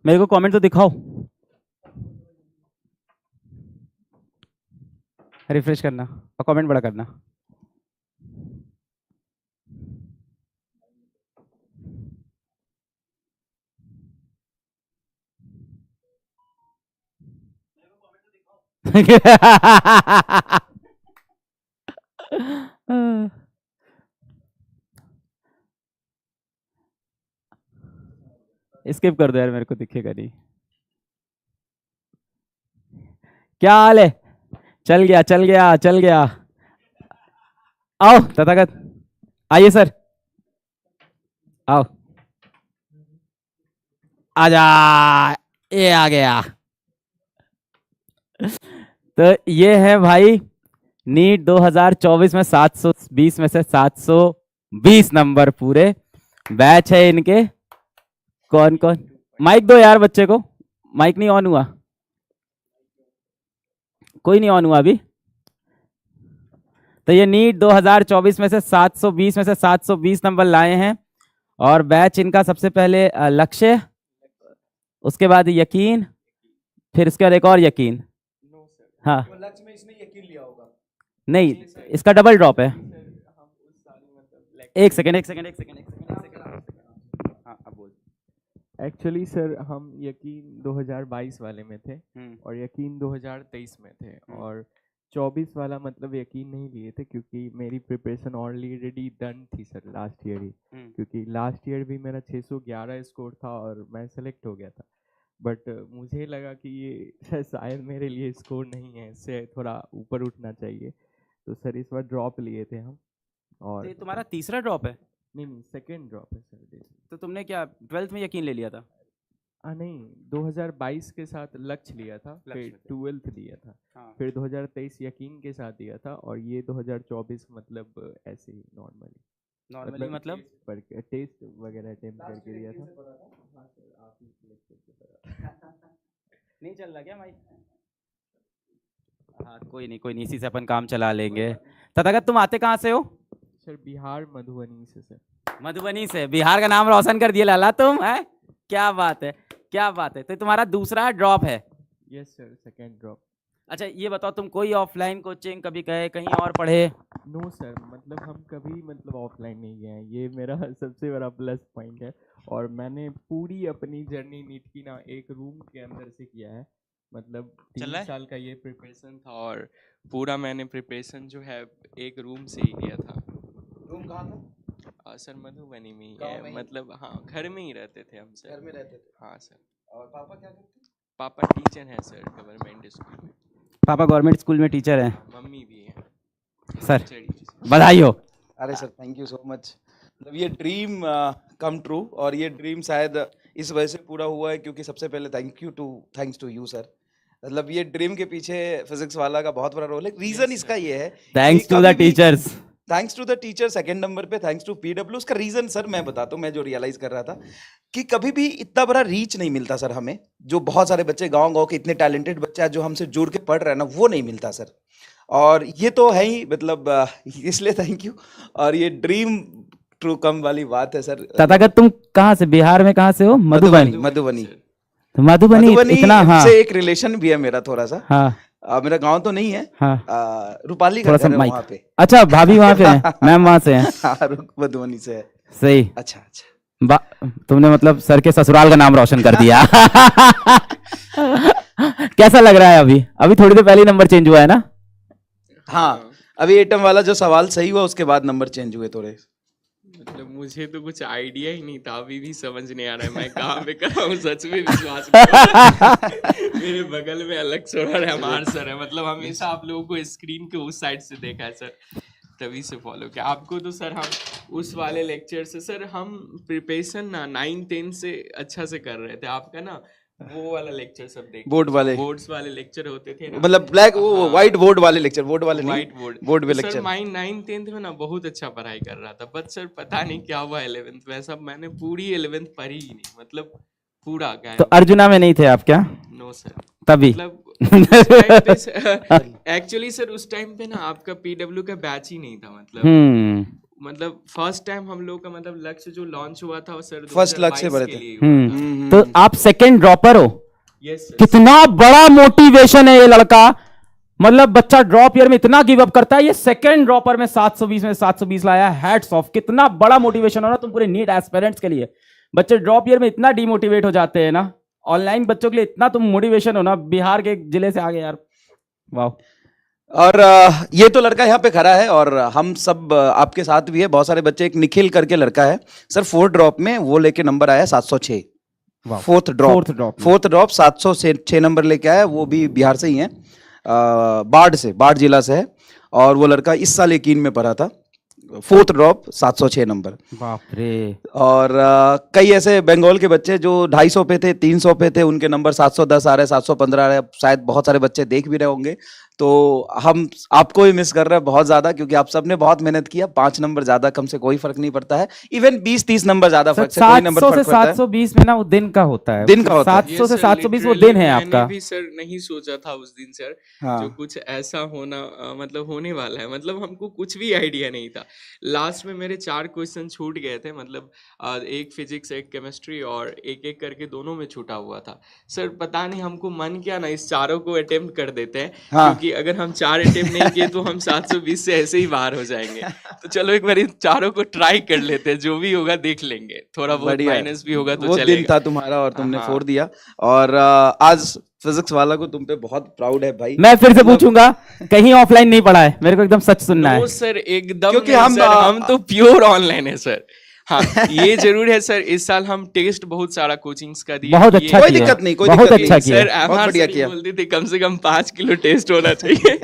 मेरे को कमेंट तो दिखाओ। रिफ्रेश करना और कमेंट बड़ा करना। स्किप कर दो यार, मेरे को दिखेगा नहीं। क्या हाल है? चल गया चल गया चल गया। आओ तथागत, आइए सर, आओ, आजा, ये आ गया। तो ये है भाई नीट 2024 में 720 में से 720 नंबर पूरे बैच है इनके। कौन कौन? माइक दो यार बच्चे को, माइक नहीं ऑन हुआ, कोई नहीं ऑन हुआ अभी। तो ये नीट 2024 में से 720 में से 720 नंबर लाए हैं और बैच इनका सबसे पहले लक्ष्य, उसके बाद यकीन, फिर उसके बाद एक और यकीन। हाँ लक्ष्य में इसने यकीन लिया होगा। नहीं, इसका डबल ड्रॉप है। एक सेकेंड हाँ अब बोल। एक्चुअली सर हम यकीन 2022 वाले में थे और यकीन 2023 में थे और 24 वाला मतलब यकीन नहीं लिए थे क्योंकि मेरी प्रिपरेशन ऑलरेडी डन थी सर लास्ट ईयर ही। क्योंकि लास्ट ईयर भी मेरा 611 स्कोर था और मैं सेलेक्ट हो गया था, बट मुझे लगा कि ये शायद मेरे लिए स्कोर नहीं है, इससे थोड़ा ऊपर उठना चाहिए, तो सर इस बार ड्रॉप लिए थे हम। और तो ये तुम्हारा तीसरा ड्रॉप है? नहीं सेकेंड ड्रॉप है सर। तो तुमने क्या 12th में यकीन ले लिया था? नहीं, 2022 के साथ लक्ष्य लिया था, फिर 12th लिया था। हाँ। फिर 2023 यकीन के साथ दिया था और ये 2024 मतलब ऐसे ही नॉर्मली मतलब टेस्ट वगैरह अटेम्प्ट करके दिया था। नहीं चल रहा क्या माइक? हाँ कोई नहीं इसी से अपन काम चला लेंगे। तथागत तुम आते कहाँ से हो? सर बिहार मधुबनी से सर। मधुबनी से? बिहार का नाम रोशन कर दिया लाला तुम, है? क्या बात है क्या बात है। तो तुम्हारा दूसरा ड्रॉप है? Yes sir, second drop. अच्छा ये बताओ, तुम कोई ऑफलाइन कोचिंग कभी गए, कहीं और पढ़े? नो सर, मतलब हम कभी मतलब ऑफलाइन नहीं गए हैं, ये मेरा सबसे बड़ा प्लस पॉइंट है। और मैंने पूरी अपनी जर्नी नीट की ना एक रूम के अंदर से किया है, मतलब 3 साल का ये प्रिपरेशन था और पूरा मैंने प्रिपरेशन जो है एक रूम से ही किया था। रूम कहाँ था? सर मधुबनी में ही है, मतलब हाँ घर में ही रहते थे हम सर। घर में रहते थे? हाँ सर। और पापा क्या करते? पापा टीचर हैं सर गवर्नमेंट स्कूल में। पापा गवर्नमेंट स्कूल में टीचर हैं? मम्मी भी है सर, बधाई हो। अरे sir thank you so much. मतलब ये ड्रीम कम ट्रू, और ये ड्रीम शायद इस वजह से पूरा हुआ है क्योंकि सबसे पहले थैंक्स टू यू सर। मतलब ये ड्रीम के पीछे फिजिक्स वाला का बहुत बड़ा रोल है। रीजन इसका ये है, thanks to the teachers. Thanks to the teacher. Second number पे थैंक्स टू पीडब्ल्यू। उसका रीजन सर मैं बताता हूँ, मैं जो रियलाइज कर रहा था कि कभी भी इतना बड़ा रीच नहीं मिलता सर हमें, जो बहुत सारे बच्चे गांव के इतने टैलेंटेड बच्चे हैं जो हमसे जुड़ के पढ़ रहे हैं ना, वो नहीं मिलता सर। और ये तो है ही, मतलब इसलिए थैंक यू। और ये ड्रीम ट्रू कम वाली बात है सर। तथागत तुम कहाँ से, बिहार में कहाँ से हो? मधुबनी। मधुबनी इतना, हाँ से एक रिलेशन भी है मेरा थोड़ा सा। हाँ मेरा गांव तो नहीं है, हाँ रूपाली का घर है वहाँ पे। अच्छा भाभी वहाँ पे है, मैम वहाँ से हैं? मधुबनी से है। सही। अच्छा अच्छा, तुमने मतलब सर के ससुराल का नाम रोशन कर दिया। कैसा लग रहा है अभी? अभी थोड़ी देर पहले नंबर चेंज हुआ है ना? हाँ अभी एटम वाला जो सवाल सही हुआ उसके बाद नंबर चेंज हुए थोड़े। मतलब मुझे तो कुछ आइडिया ही नहीं था, अभी भी समझ नहीं आ रहा है मैं कहाँ पे कर रहा हूँ, सच में विश्वास करो। मेरे बगल में अलग छोड़ा है हमार सर है, मतलब हमेशा आप लोगों को स्क्रीन के उस साइड से देखा है सर, तभी से फॉलो किया आपको। तो सर हम उस वाले लेक्चर से सर हम प्रिपरेशन ना 9-10 से अच्छा से कर रहे थे, आपका ना वो वाला लेक्चर सब देख, बोर्ड्स वाले लेक्चर होते थे ना, मतलब ब्लैक वो व्हाइट बोर्ड वाले लेक्चर, बोर्ड वाले नहीं, व्हाइट बोर्ड पे सर लेक्चर। 9-10 में ना बहुत अच्छा पढ़ाई कर रहा था, बट सर पता नहीं क्या हुआ 11th में, सब मैंने पूरी 11th पढ़ी ही नहीं, मतलब पूरा क्या। तो अर्जुना में नहीं थे आप क्या? नो सर, तभी मतलब एक्चुअली सर उस टाइम पे ना आपका पीडब्ल्यू का बैच ही नहीं था, मतलब मतलब फर्स्ट टाइम हम लोग का मतलब लक्ष्य जो लॉन्च हुआ था वो सर First लक्ष्य 2022 भरे के थे। लिए हुआ था। तो आप सेकंड ड्रॉपर हो, यस सर। कितना बड़ा मोटिवेशन है ये लड़का। मतलब बच्चा ड्रॉप ईयर में इतना गिव अप करता है, ये सेकंड ड्रॉपर में 720 में 720 लाया, हैट्स ऑफ। कितना बड़ा मोटिवेशन हो ना तुम पूरे नीट एस्पिरेंट्स के लिए। बच्चे ड्रॉप ईयर में इतना डिमोटिवेट हो जाते हैं ना, ऑनलाइन बच्चों के लिए इतना तुम मोटिवेशन हो ना, बिहार के एक जिले से आगे यार, वाह। और ये तो लड़का यहाँ पे खड़ा है और हम सब आपके साथ भी है, बहुत सारे बच्चे। एक निखिल करके लड़का है सर, 4th ड्रॉप में वो लेके नंबर आया 706। वाह। 4th ड्रॉप 706 नंबर लेके आया, वो भी बिहार से ही है, बाढ़ जिला से है। और वो लड़का इस साल यकीन में पढ़ा था, 4th ड्रॉप 706 नंबर। बाप रे। और कई ऐसे बंगाल के बच्चे जो 250 पे थे, 300 पे थे, उनके नंबर 710 आ रहे, 715 आ रहे। शायद बहुत सारे बच्चे देख भी रहे होंगे, तो हम आपको भी मिस कर रहे हैं बहुत ज्यादा, क्योंकि आप सबने बहुत मेहनत किया। 5 नंबर ज्यादा कम से कोई फर्क नहीं पड़ता है, इवन 20-30 नंबर ज्यादा फर्क से कोई नंबर 700 फर्क से पड़ता है। 720 में ना वो दिन का होता है, दिन का होता है। 700 से 720 वो दिन है आपका। मैंने भी सर नहीं सोचा था उस दिन सर हाँ। जो कुछ ऐसा होना मतलब होने वाला है, मतलब हमको कुछ भी आइडिया नहीं था। लास्ट में मेरे 4 क्वेश्चन छूट गए थे, मतलब एक फिजिक्स एक केमिस्ट्री और एक एक करके दोनों में छूटा हुआ था सर। पता नहीं हमको मन क्या ना इस चारों को अटेम्प्ट कर देते हैं। हाँ। क्योंकि अगर हम 4 अटेम्प्ट नहीं किए तो हम 720 से ऐसे ही बाहर हो जाएंगे। तो चलो एक बार इन चारों को ट्राई कर लेते हैं, जो भी होगा देख लेंगे, थोड़ा बहुत बढ़िया है। माइनस भी होगा तो वो दिन चलेगा। था तुम्हारा और तुमने हाँ। 4 दिया। और आज फिजिक्स वाला को तुम पे बहुत प्राउड है भाई। मैं फिर से मतलब- पूछूंगा, कहीं ऑफलाइन नहीं पढ़ा है, मेरे को एकदम सच सुनना नो है। सर एकदम क्योंकि नहीं हम सर, हम तो प्योर ऑनलाइन है सर। हाँ ये जरूर है सर, इस साल हम टेस्ट बहुत सारा कोचिंग्स का दिया। बहुत ये- अच्छा कोई किया, दिक्कत नहीं, कोई बहुत दिक्कत अच्छा नहीं। किया। सर बहुत एमआर बढ़िया सर किया। बोलते थे कम से कम 5 किलो टेस्ट होना चाहिए।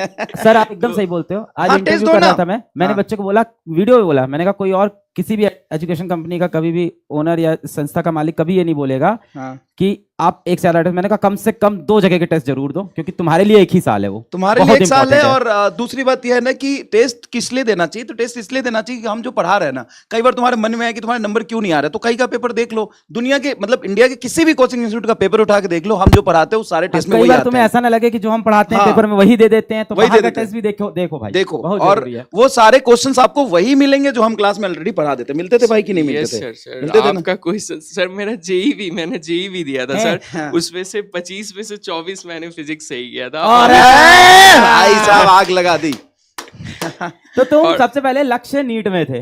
सर आप एकदम सही बोलते हो। आज हाँ, इंटरव्यू टेस्ट दो कर रहा ना। था मैंने हाँ। बच्चे को बोला, वीडियो में बोला, मैंने कहा कोई और किसी भी एजुकेशन कंपनी का कभी भी ओनर या संस्था का मालिक कभी ये नहीं बोलेगा हाँ। कि आप एक साल टेस्ट, मैंने कहा कम से कम 2 जगह के टेस्ट जरूर दो, क्योंकि तुम्हारे लिए एक ही साल है वो, तुम्हारे बहुत लिए एक साल है। important और दूसरी बात यह है ना कि टेस्ट किस लिए देना चाहिए, तो टेस्ट इसलिए देना चाहिए कि हम जो पढ़ा रहे हैं ना, कई बार तुम्हारे मन में है कि तुम्हारे नंबर क्यों नहीं आ रहे, तो कई का पेपर देख लो, दुनिया के मतलब इंडिया के किसी भी कोचिंग इंस्टीट्यूट का पेपर उठा के देख लो, हम जो पढ़ाते हैं वो सारे टेस्ट में कई वही बार आते तुम्हें हैं। ऐसा ना लगे कि जो हम पढ़ाते हैं हाँ। पेपर में वही दे देते हैं, तो वही बाहर दे का देते हैं। टेस्ट भी देखो भाई, देखो, बहुत और जरूरी है। वो सारे क्वेश्चंस आपको वही मिलेंगे जो हम क्लास में ऑलरेडी पढ़ा देते। मिलते थे भाई कि नहीं मिलते यस थे? सर। सर मिलते थे ना? आपका क्वेश्चन सर, मेरा जेईवी मैंने जेईवी दिया था है? सर, हाँ। उसमें से 25 में से 24 मैंने फिजिक्स सही किया था। अरे! भाई साहब आग लगा दी। तो तुम और- सबसे पहले लक्ष्य नीट में थे,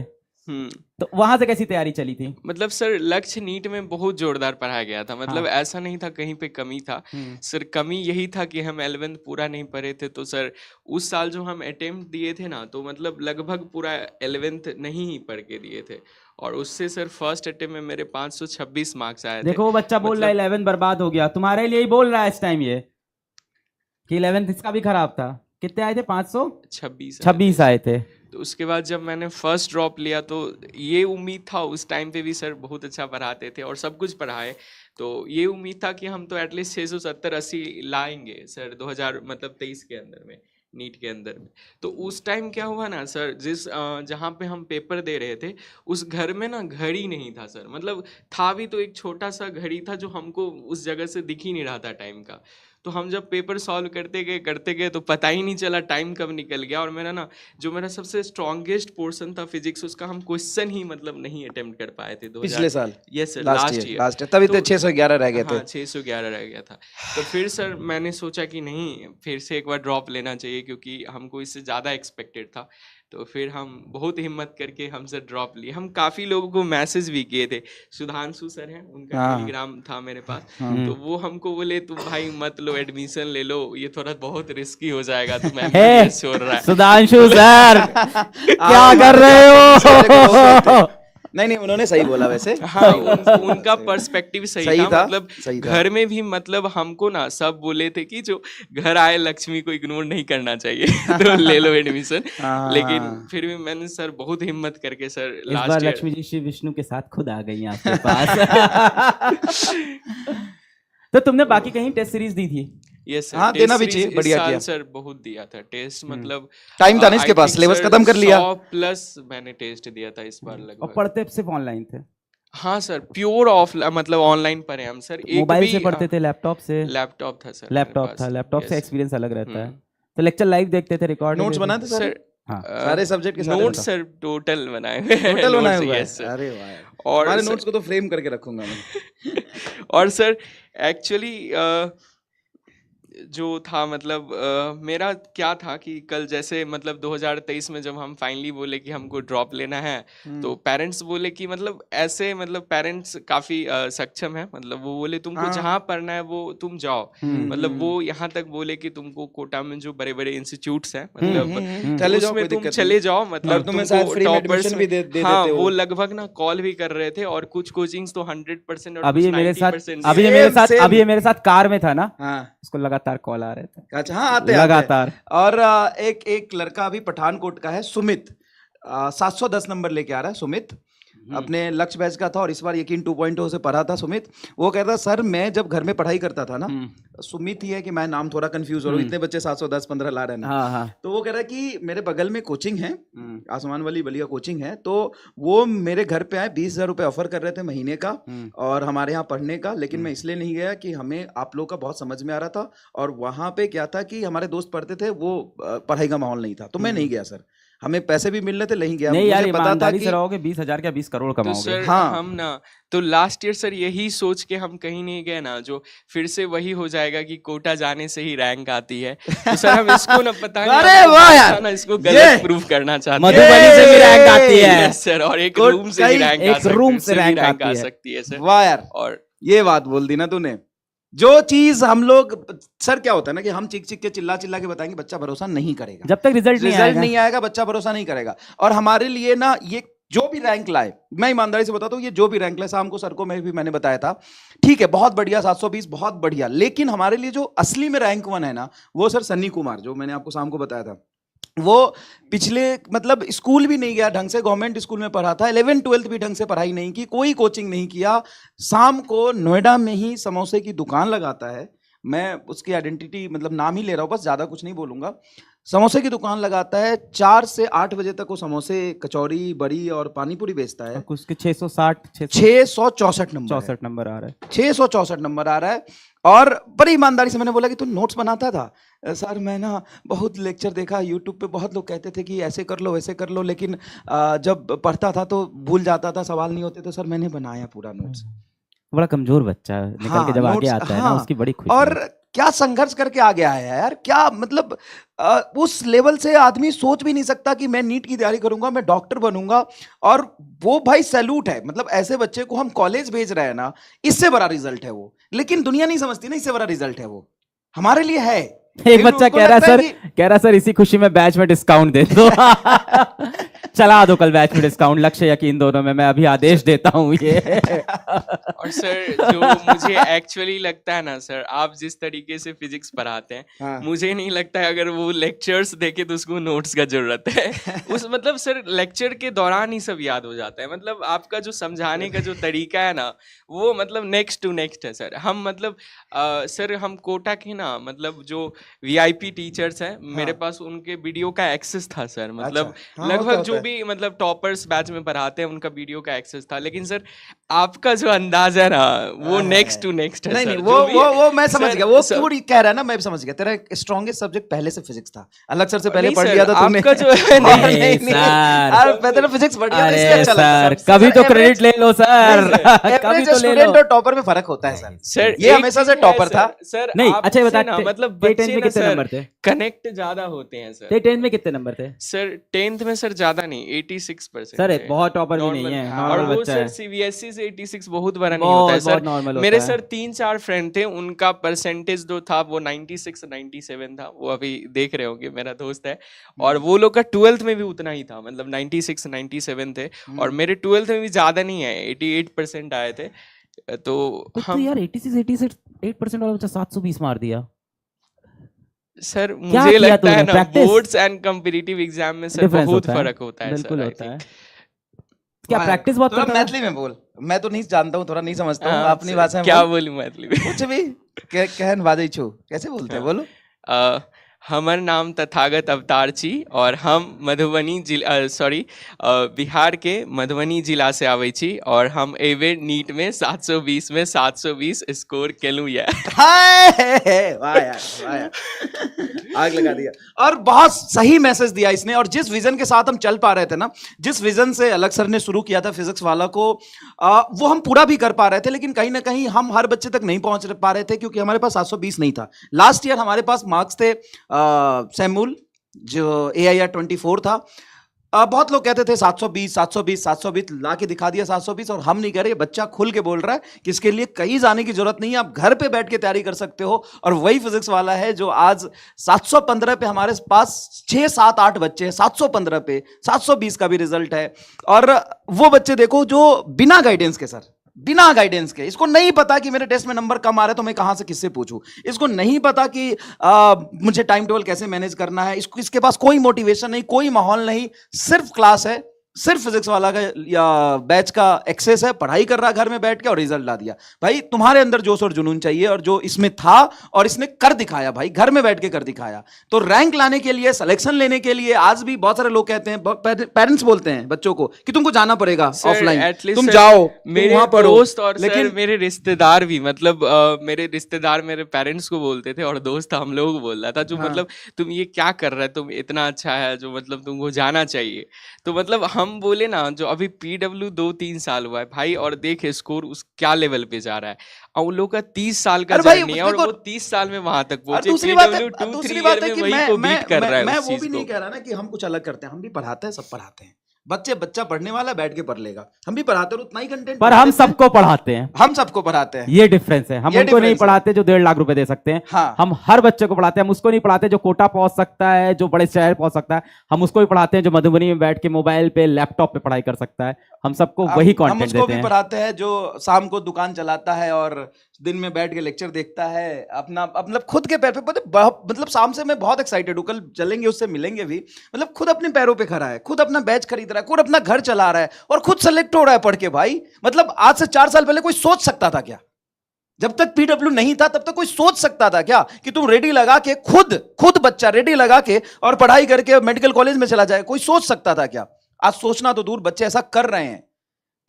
हम्म तो वहां से कैसी तैयारी चली थी? मतलब सर लक्ष्य नीट में बहुत जोरदार पढ़ाया गया था, मतलब हाँ। ऐसा नहीं था कहीं पे कमी था सर। कमी यही था कि हम 11th पूरा नहीं पढ़े थे। तो सर उस साल जो हम अटेम्प्ट दिए थे ना, तो मतलब लगभग पूरा 11th नहीं ही पढ़ के दिए थे। और उससे सर फर्स्ट अटेम्प्ट में मेरे 526 मार्क्स आए थे। देखो वो बच्चा बोल रहा है 11 बर्बाद हो गया, तुम्हारे लिए ही बोल रहा है इस टाइम ये कि 11th इसका भी खराब था। कितने आए थे? 526 आए थे। तो उसके बाद जब मैंने फर्स्ट ड्रॉप लिया तो ये उम्मीद था, उस टाइम पे भी सर बहुत अच्छा पढ़ाते थे और सब कुछ पढ़ाए, तो ये उम्मीद था कि हम तो एटलीस्ट 670-80 लाएंगे सर 2023 के अंदर में, नीट के अंदर में। तो उस टाइम क्या हुआ ना सर, जहाँ पे हम पेपर दे रहे थे उस घर में ना घड़ी नहीं था सर, मतलब था भी तो एक छोटा सा घड़ी था जो हमको उस जगह से दिख ही नहीं रहा था टाइम का। तो हम जब पेपर सॉल्व करते गए तो पता ही नहीं चला टाइम कब निकल गया। और मेरा ना जो मेरा सबसे स्ट्रॉन्गेस्ट पोर्शन था फिजिक्स, उसका हम क्वेश्चन ही मतलब नहीं अटेम्प्ट कर पाए थे 2000 पिछले साल? Yes sir, last last year तभी तो 611 रह गए थे। हाँ 611 रह गया था। तो फिर सर मैंने सोचा कि नहीं, फिर से एक बार ड्रॉप लेना चाहिए, क्योंकि हमको इससे ज़्यादा एक्सपेक्टेड था। तो फिर हम बहुत हिम्मत करके हमसे ड्रॉप लिए। हम काफ़ी लोगों को मैसेज भी किए थे, सुधांशु सर हैं, उनका हाँ। टेलीग्राम था मेरे पास, तो वो हमको बोले तुम भाई मत लो, एडमिशन ले लो, ये थोड़ा बहुत रिस्की हो जाएगा, तुम MBBS छोड़ रहा है। सुधांशु सर क्या कर रहे हो? नहीं उन्होंने सही बोला वैसे। हाँ उनका पर्सपेक्टिव सही था, मतलब सही था। घर में भी मतलब हमको ना सब बोले थे कि जो घर आए लक्ष्मी को इग्नोर नहीं करना चाहिए तो ले लो एडमिशन। हाँ। लेकिन फिर भी मैंने सर बहुत हिम्मत करके सर इस बार लास्ट लक्ष्मी जी श्री विष्णु के साथ खुद आ गई आपके पास। तो तुमने बाकी कहीं टेस्ट सीरीज दी थी? यस सर, हाँ, देना भी चाहिए, बढ़िया किया। सर बहुत दिया था टेस्ट, मतलब टाइम था ना इसके पास, सिलेबस खत्म कर लिया। 100+ मैंने टेस्ट दिया था इस बार और लगभग। पढ़ते सिर्फ ऑनलाइन थे? हाँ सर प्योर ऑफ मतलब ऑनलाइन पढ़े हम सर। एक मोबाइल भी से पढ़ते थे, लैपटॉप से? लैपटॉप था सर, लैपटॉप था, लैपटॉप से एक्सपीरियंस अलग रहता है। हम्म। तो लेक्चर लाइव देखते थे, रिकॉर्ड नोट्स बनाते सर हाँ सारे सब्जेक्ट के सारे नोट्स बताओ। सर टोटल बनाए हुए हैं टोटल बनाया notes, हुआ है yes, sir. अरे वाह यार। और हमारे सर- नोट्स को तो फ्रेम करके रखूंगा मैं। और सर एक्चुअली जो था मतलब मेरा क्या था कि कल जैसे मतलब 2023 में जब हम फाइनली बोले कि हमको ड्रॉप लेना है तो पेरेंट्स बोले कि मतलब ऐसे मतलब पेरेंट्स काफी सक्षम है, मतलब वो बोले तुमको हाँ। जहाँ पढ़ना है वो तुम जाओ, मतलब वो यहाँ तक बोले कि तुमको कोटा में जो बड़े बड़े इंस्टीट्यूट्स हैं मतलब चले जाओ, उसमें कोई तुम दिक्कत चले नहीं। जाओ, मतलब और तुम्हें तुमको शायद फ्री में toppers एडमिशन भी में- दे हाँ देते वो हो। लगभग ना कॉल भी कर रहे थे और कुछ कोचिंग्स तो 100% और अभी कुछ ये मेरे साथ 90% अभी ये Same, मेरे साथ same. अभी ये मेरे साथ कार में था ना, हाँ उसको लगातार कॉल आ रहे थे अच्छा, हाँ आते लगातार। और एक लड़का अभी पठानकोट का है सुमित, 710 नंबर लेके आ रहा है सुमित, अपने लक्ष्य बैच का था और इस बार यकीन 2.0 से पढ़ा था सुमित। वो कहता सर मैं जब घर में पढ़ाई करता था ना, सुमित ही है कि मैं नाम थोड़ा कंफ्यूज हो रहा हूँ, इतने बच्चे 710-15 ला रहे हैं ना। हाँ हाँ तो वो कह रहा है कि मेरे बगल में कोचिंग है, आसमान वाली बलिया कोचिंग है, तो वो मेरे घर पे आए, 20,000 रुपये ऑफर कर रहे थे महीने का और हमारे यहाँ पढ़ने का, लेकिन मैं इसलिए नहीं गया कि हमें आप लोग का बहुत समझ में आ रहा था और वहाँ पे क्या था कि हमारे दोस्त पढ़ते थे, वो पढ़ाई का माहौल नहीं था, तो मैं नहीं गया सर, हमें पैसे भी मिलने थे, नहीं गया। नहीं यार, मुझे पता था ईमानदारी कि से रहोगे 20,000 क्या 20 करोड़ तो कमाओगे। सर हाँ। हम ना तो लास्ट ईयर सर यही सोच के हम कहीं नहीं गए ना, जो फिर से वही हो जाएगा कि कोटा जाने से ही रैंक आती है, तो सर हम इसको ना पता नहीं अरे हमको वाह पता यार, ना इसको ये- गलत प्रूफ करना चाहते हैं। मधुबनी से भी रैंक आती है। यस सर, और एक कोट- रूम से भी कई- रैंक एक रूम से रैंक रैंक आ आती है। सकती है सर। वाह यार, और ये बात बोल दी ना तूने। जो चीज हम लोग, सर क्या होता है ना कि हम चिक चिक के चिल्ला चिल्ला के बताएंगे, बच्चा भरोसा नहीं करेगा, जब तक रिजल्ट नहीं रिजल्ट आएगा। नहीं आएगा बच्चा भरोसा नहीं करेगा। और हमारे लिए ना ये जो भी रैंक लाए, मैं ईमानदारी से बताता हूँ, ये जो भी रैंक लाए, शाम को सर को मैंने बताया था, ठीक है बहुत बढ़िया 720 बहुत बढ़िया, लेकिन हमारे लिए जो असली में रैंक 1 है ना, वो सर सन्नी कुमार, जो मैंने आपको शाम को बताया था, वो पिछले मतलब स्कूल भी नहीं गया ढंग से, गवर्नमेंट स्कूल में पढ़ा था, 11-12 भी ढंग से पढ़ाई नहीं की, कोई कोचिंग नहीं किया, शाम को नोएडा में ही समोसे की दुकान लगाता है, मैं उसकी आइडेंटिटी मतलब नाम ही ले रहा हूँ बस, ज्यादा कुछ नहीं बोलूंगा, समोसे की दुकान लगाता है, 4 से 8 बजे तक वो समोसे, कचौरी, बड़ी और पानी पूरी बेचता है। उसके 660 664 नंबर 64 नंबर आ रहा है। 664 नंबर आ रहा है। और बड़ी ईमानदारी से मैंने बोला कि तू नोट्स बनाता था? सर मैं ना बहुत लेक्चर देखा यूट्यूब पे, बहुत लोग कहते थे कि ऐसे कर लो वैसे कर लो, लेकिन जब पढ़ता था तो भूल जाता था, सवाल नहीं होते, तो सर मैंने बनाया पूरा नोट्स। बड़ा कमजोर बच्चा है, निकल हाँ, के जब आगे नोट्स, आता है ना, हाँ, उसकी बड़ी खुशी और है। क्या संघर्ष करके आगे आया है यार, क्या मतलब उस लेवल से आदमी सोच भी नहीं सकता कि मैं नीट की तैयारी करूंगा, मैं डॉक्टर बनूंगा, और वो भाई सैल्यूट है, मतलब ऐसे बच्चे को हम कॉलेज भेज रहे हैं ना, इससे बड़ा रिजल्ट है वो, लेकिन दुनिया नहीं समझती ना, इससे बड़ा रिजल्ट है वो, हमारे लिए है। एक लेकिन बच्चा उसको कह रहा लगता है है सर इसी खुशी में बैच में डिस्काउंट दे दो। चला दो कल बैच में डिस्काउंट, लक्ष्य यकीन दोनों में, मैं अभी आदेश देता हूँ ये। और सर जो मुझे एक्चुअली लगता है ना सर, आप जिस तरीके से फिजिक्स पढ़ाते हैं, हाँ। मुझे नहीं लगता है अगर वो लेक्चर्स देखे तो उसको नोट्स का जरूरत है। उस मतलब सर लेक्चर के दौरान ही सब याद हो जाता है, मतलब आपका जो समझाने का जो तरीका है ना, वो मतलब नेक्स्ट टू नेक्स्ट है सर। हम मतलब सर हम कोटा के ना मतलब जो वीआईपी टीचर्स हैं, मेरे पास उनके वीडियो का एक्सेस था सर, मतलब हाँ, लगभग होता जो है। भी मतलब टॉपर्स बैच में पढ़ाते हैं उनका वीडियो का एक्सेस था, लेकिन सर आपका जो अंदाज है ना वो नेक्स्ट टू नेक्स्ट है नहीं सर। नहीं, जो भी है, वो मैं समझ सर, गया, वो सर, क्यों कह रहा है ना, मैं भी समझ गया, तेरा स्ट्रॉन्गेस्ट सब्जेक्ट पहले से फिजिक्स था, अलग सर से पहले नहीं पढ़ सर, लिया था तूने। आपका जो है नहीं, नहीं, नहीं, सर। अरे मैं तेरा फिजिक्स बढ़ गया तो इसलिए अरे अच्छा लगता है। सर, कभी तो क्रेडिट ले लो सर, कभी एवरेज तो ले स्टूडेंट लो। और टॉपर में फर्क होता है सर। सर ये एक हमेशा चीज से है टॉपर सर, था। सर नहीं आपसे अच्छा ये बता, ना मतलब टेंथ बच्चे में ना कितने सर नंबर थे? कनेक्ट ज्यादा होते हैं सर। 10th में कितने नंबर थे? सर 10th में सर ज्यादा नहीं, 86% सर थे। बहुत टॉपर भी नहीं Normal, है, और नॉर्मल वो बच्चा सर है। सीबीएसई से 86 बहुत बड़ा नहीं बहुत- होता है बहुत सर। normal होता मेरे है। सर 3-4 फ्रेंड थे, उनका परसेंटेज जो था वो 96-97 था, वो अभी देख रहे होंगे, मेरा दोस्त है, और वो लोग का 12th में भी उतना ही था, मतलब 96-97 थे, और मेरे 12th में भी ज्यादा नहीं है, 88% आए थे। तो तो हम यार 86% वाला बच्चा 720 मार दिया। सर क्या मुझे किया लगता है तूने? ना Practice? Boards and competitive exam में सर Difference बहुत होता है। फर्क होता है बिल्कुल सर, I होता है। think। क्या वाह, प्रैक्टिस बहुत थोड़ा करता है? मैथिली में बोल, मैं तो नहीं जानता हूँ, थोड़ा नहीं समझता हूँ, हाँ, अपनी सर, भाषा में क्या बोल। बोलूं मैथिली में? कुछ भी कहन बाजै छु, कैसे बोलते हैं, बोलो। हमर नाम तथागत अवतार छी और हम मधुबनी जिला बिहार के मधुबनी जिला से आबै छी और हम एहि बेर नीट में 720 में 720 स्कोर केलू ये। वाह यार, वाह यार, आग लगा दिया। और बहुत सही मैसेज दिया इसने, और जिस विजन के साथ हम चल पा रहे थे ना, जिस विजन से अलग सर ने शुरू किया था फिजिक्स वाला को, वो हम पूरा भी कर पा रहे थे, लेकिन कहीं ना कहीं हम हर बच्चे तक नहीं पहुंच पा रहे थे क्योंकि हमारे पास 720 नहीं था। लास्ट ईयर हमारे पास मार्क्स थे सैमुल जो AIR 24 था, बहुत लोग कहते थे 720 720 720 ला के दिखा दिया 720, और हम नहीं कह रहे। बच्चा खुल के बोल रहा है कि इसके लिए कहीं जाने की जरूरत नहीं है, आप घर पे बैठ के तैयारी कर सकते हो। और वही फिजिक्स वाला है जो आज 715 पे हमारे पास 6 7 8 बच्चे हैं, 715 पे 720 का भी रिजल्ट है। और वो बच्चे देखो जो बिना गाइडेंस के, सर बिना गाइडेंस के, इसको नहीं पता कि मेरे टेस्ट में नंबर कम आ रहे तो मैं कहां से किससे पूछूं, इसको नहीं पता कि मुझे टाइम टेबल कैसे मैनेज करना है, इसके पास कोई मोटिवेशन नहीं, कोई माहौल नहीं, सिर्फ क्लास है, सिर्फ फिजिक्स वाला का या बैच का एक्सेस है, पढ़ाई कर रहा घर में बैठ के और रिजल्ट ला दिया। भाई तुम्हारे अंदर जोश और जुनून चाहिए, और जो इसमें था और इसने कर दिखाया भाई, घर में बैठ के कर दिखाया। तो रैंक लाने के लिए, सिलेक्शन लेने के लिए आज भी बहुत सारे लोग कहते हैं, पेरेंट्स बोलते हैं बच्चों को कि तुमको जाना पड़ेगा ऑफलाइन, तुम जाओ, मेरे वहां पढ़ो। दोस्त और लेकिन सर मेरे रिश्तेदार भी, मतलब मेरे रिश्तेदार मेरे पेरेंट्स को बोलते थे और दोस्त हम लोग को बोल रहा था जो मतलब तुम ये क्या कर रहे हो, तुम इतना अच्छा है जो मतलब तुमको जाना चाहिए। तो मतलब हम बोले ना, जो अभी PW 2-3 साल हुआ है भाई, और देख स्कोर उस क्या लेवल पे जा रहा है, और उन लोग का 30 साल का जर्नी है और वो 30 साल में वहां तक पहुंचे। दूसरी बात है, 2-3 ईयर में वही को बीट कर रहा है। मैं वो भी नहीं कह रहा ना कि हम कुछ अलग करते हैं, हम भी पढ़ाते हैं, सब पढ़ाते हैं। बच्चा पढ़ने वाला बैठ के पढ़ लेगा, हम भी पढ़ाते हैं, उतना ही कंटेंट, पर हम सबको पढ़ाते हैं, हम सबको पढ़ाते हैं, ये डिफरेंस है। हम उनको नहीं पढ़ाते जो 1.5 लाख रुपए दे सकते हैं, हाँ। हम हर बच्चे को पढ़ाते हैं। हम उसको नहीं पढ़ाते जो कोटा पहुंच सकता है, जो बड़े शहर पहुंच सकता है, हम उसको भी पढ़ाते हैं जो मधुबनी में बैठ के मोबाइल पे लैपटॉप पे पढ़ाई कर सकता है। हम सबको वही कंटेंट देते हैं। हम उसको भी पढ़ाते हैं जो शाम को दुकान चलाता है और दिन में बैठ के लेक्चर देखता है, अपना मतलब खुद के पैर पे, मतलब शाम से मैं बहुत एक्साइटेड हूँ, कल चलेंगे, उससे मिलेंगे भी, मतलब खुद अपने पैरों पे खड़ा है, खुद अपना बैच खरीद रहा है, खुद अपना घर चला रहा है और खुद सेलेक्ट हो रहा है पढ़ के। भाई मतलब आज से 4 साल पहले कोई सोच सकता था क्या? जब तक PW नहीं था तब तक कोई सोच सकता था क्या कि तुम रेडी लगा के खुद बच्चा रेडी लगा के और पढ़ाई करके मेडिकल कॉलेज में चला जाए? कोई सोच सकता था क्या? आज सोचना तो दूर, बच्चे ऐसा कर रहे हैं।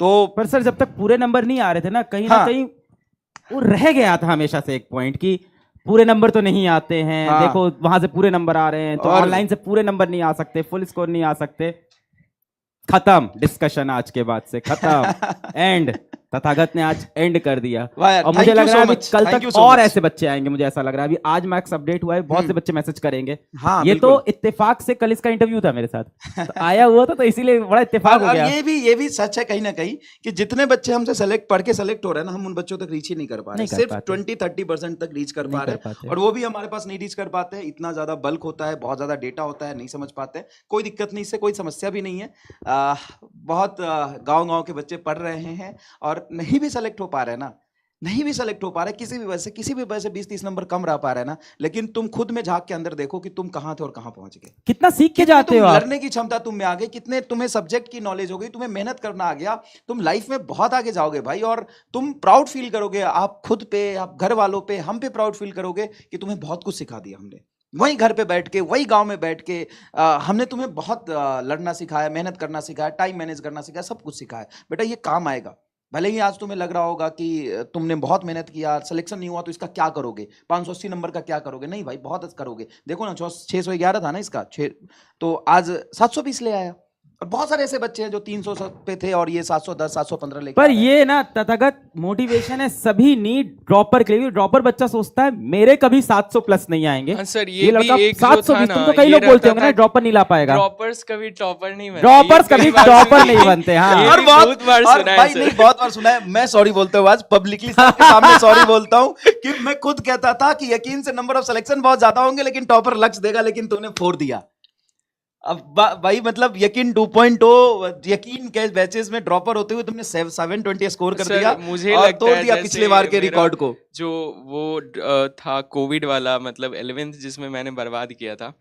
तो पर सर जब तक पूरे नंबर नहीं आ रहे थे ना, कहीं ना कहीं वो रह गया था हमेशा से एक पॉइंट कि पूरे नंबर तो नहीं आते हैं। देखो वहां से पूरे नंबर आ रहे हैं, तो ऑनलाइन से पूरे नंबर नहीं आ सकते, फुल स्कोर नहीं आ सकते। खत्म डिस्कशन, आज के बाद से खत्म, एंड। तथागत ने आज एंड कर दिया। और मुझे लग रहा है कल तक और ऐसे बच्चे आएंगे, मुझे ऐसा लग रहा है। अभी आज मैक्स अपडेट हुआ है, बहुत से बच्चे मैसेज करेंगे। ये तो इत्तेफाक से कल इसका इंटरव्यू था मेरे साथ, तो आया हुआ था, तो इसीलिए बड़ा इत्तेफाक हो गया। ये भी सच है कहीं ना कहीं कि जितने बच्चे हमसे पढ़ के सेलेक्ट हो रहे हैं ना, हम उन बच्चों तक रीच ही नहीं कर पा रहे, सिर्फ 20-30% तक रीच कर पा रहे हैं, और वो भी हमारे पास नहीं रीच कर पाते हैं। इतना ज्यादा बल्क होता है, बहुत ज्यादा डेटा होता है, नहीं समझ पाते। कोई दिक्कत नहीं, इससे कोई समस्या भी नहीं है। बहुत गाँव के बच्चे पढ़ रहे हैं और नहीं भी सेलेक्ट हो पा रहे ना, नहीं भी सेलेक्ट हो पा रहे, किसी भी वजह से 20-30 नंबर कम रह पा रहे ना, लेकिन तुम खुद में झांक के अंदर देखो कि तुम कहां थे और कहां पहुंच गए, कितना सीख के जाते हो, लड़ने की क्षमता तुम में आ गई, कितने तुम्हें सब्जेक्ट की नॉलेज हो गई, तुम्हें मेहनत करना आ गया, तुम लाइफ में बहुत आगे जाओगे भाई। और तुम प्राउड फील करोगे, आप खुद पे, आप घर वालों पे, हम पे प्राउड फील करोगे कि तुम्हें बहुत कुछ सिखा दिया हमने, वहीं घर पे बैठ के, वही गांव में बैठ के। हमने तुम्हें बहुत लड़ना सिखाया, मेहनत करना सिखाया, टाइम मैनेज करना सिखाया, सब कुछ सिखाया। बेटा ये काम आएगा। भले ही आज तुम्हें लग रहा होगा कि तुमने बहुत मेहनत किया, सिलेक्शन नहीं हुआ तो इसका क्या करोगे, 580 नंबर का क्या करोगे? नहीं भाई, बहुत अच्छा करोगे। देखो ना 611 था ना इसका, तो आज 720 ले आया। और बहुत सारे ऐसे बच्चे हैं जो 300 पे थे और ये 710 715 लेके। पर ये ना तथागत मोटिवेशन है सभी नीट ड्रॉपर के लिए। ड्रॉपर बच्चा सोचता है मेरे कभी 700 प्लस नहीं आएंगे। सर ये लड़का भी एक 720, तुमको कई लोग बोलते होंगे ना ड्रॉपर नहीं ला पाएगा। ड्रॉपर्स कभी टॉपर नहीं बनते, ड्रॉपर्स कभी टॉपर नहीं बनते। हाँ, और बहुत बार सुना है, नहीं बहुत बार सुना है। मैं सॉरी बोलते हुए आज पब्लिकली सबके सामने सॉरी बोलता हूँ कि मैं खुद कहता था कि यकीन से नंबर ऑफ सिलेक्शन बहुत ज्यादा होंगे लेकिन टॉपर लक्ष्य देगा, लेकिन तूने फोड़ दिया। अब भाई मतलब यकीन 2.0 यकीन के बैचेस में ड्रॉपर होते हुए तुमने 720 स्कोर कर सर, दिया मुझे और लगता तोड़ है दिया जैसे पिछले बार के मेरा रिकॉर्ड को। जो वो था कोविड वाला, मतलब 11th जिसमें मैंने बर्बाद किया था,